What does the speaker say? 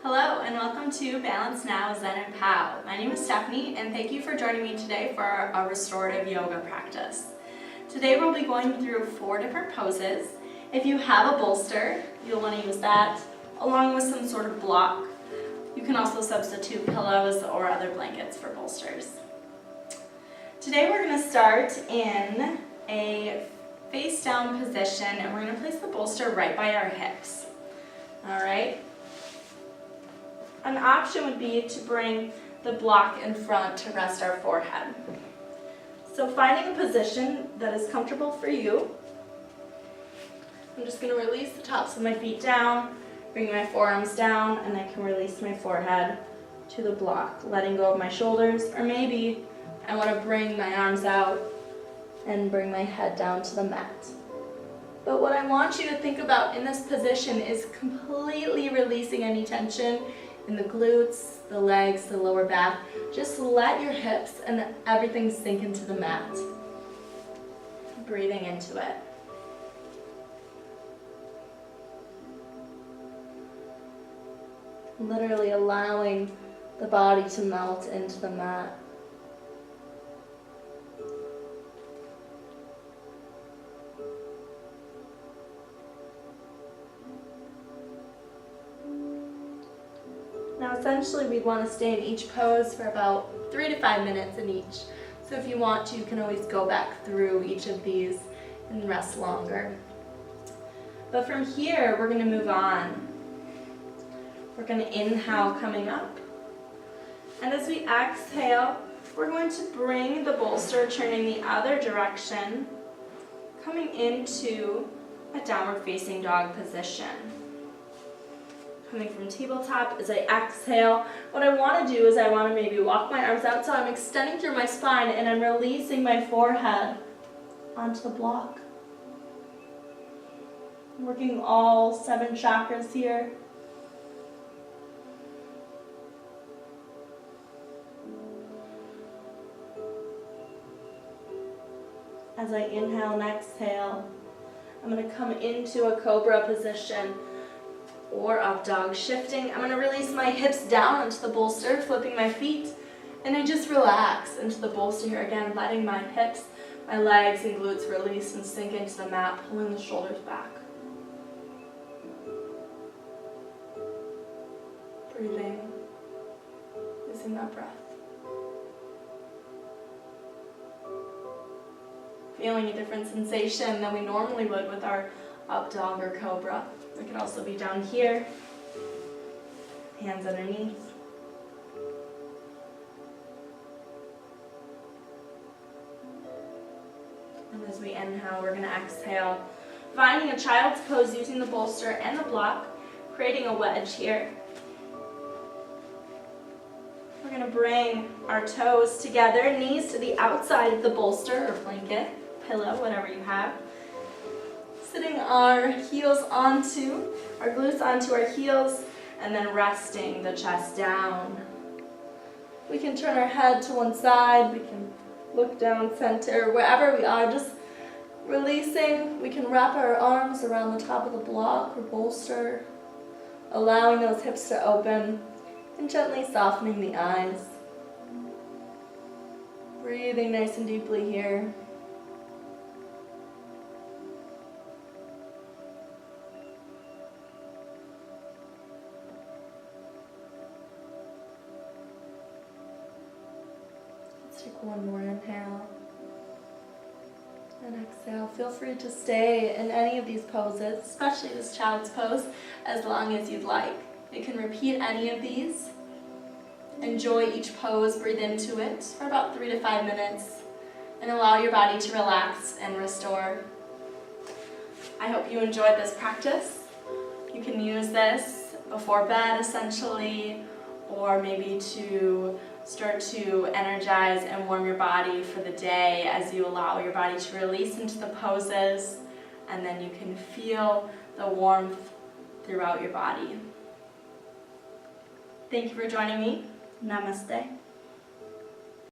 Hello and welcome to Balance Now, Zen and Pow. My name is Stephanie and thank you for joining me today for a restorative yoga practice. Today we'll be going through 4 different poses. If you have a bolster, you'll want to use that along with some sort of block. You can also substitute pillows or other blankets for bolsters. Today we're going to start in a face down position and we're going to place the bolster right by our hips. Alright? An option would be to bring the block in front to rest our forehead. So finding a position that is comfortable for you, I'm just going to release the tops of my feet down, bring my forearms down, and I can release my forehead to the block, letting go of my shoulders, or maybe I want to bring my arms out and bring my head down to the mat. But what I want you to think about in this position is completely releasing any tension in the glutes, the legs, the lower back. Just let your hips and everything sink into the mat. Breathing into it. Literally allowing the body to melt into the mat. Now essentially we'd want to stay in each pose for about 3 to 5 minutes in each. So if you want to, you can always go back through each of these and rest longer. But from here, we're going to move on. We're going to inhale coming up. And as we exhale, we're going to bring the bolster turning the other direction, coming into a downward facing dog position. Coming from tabletop as I exhale. What I want to do is I want to maybe walk my arms out so I'm extending through my spine and I'm releasing my forehead onto the block. Working all 7 chakras here. As I inhale and exhale, I'm going to come into a cobra position or up dog, shifting. I'm going to release my hips down into the bolster, flipping my feet, and I just relax into the bolster here again, letting my hips, my legs and glutes release and sink into the mat, pulling the shoulders back. Breathing, using that breath. Feeling a different sensation than we normally would with our up dog or cobra. It could also be down here, hands underneath. And as we inhale, we're going to exhale, finding a child's pose using the bolster and the block, creating a wedge here. We're going to bring our toes together, knees to the outside of the bolster or blanket, pillow, whatever you have. Sitting our heels onto, our glutes onto our heels, and then resting the chest down. We can turn our head to one side, we can look down center, wherever we are, just releasing. We can wrap our arms around the top of the block or bolster, allowing those hips to open, and gently softening the eyes. Breathing nice and deeply here. Take one more inhale and exhale. Feel free to stay in any of these poses, especially this child's pose, as long as you'd like. You can repeat any of these. Enjoy each pose, breathe into it for about 3 to 5 minutes, and allow your body to relax and restore. I hope you enjoyed this practice. You can use this before bed, essentially, or maybe to start to energize and warm your body for the day as you allow your body to release into the poses, and then you can feel the warmth throughout your body. Thank you for joining me. Namaste.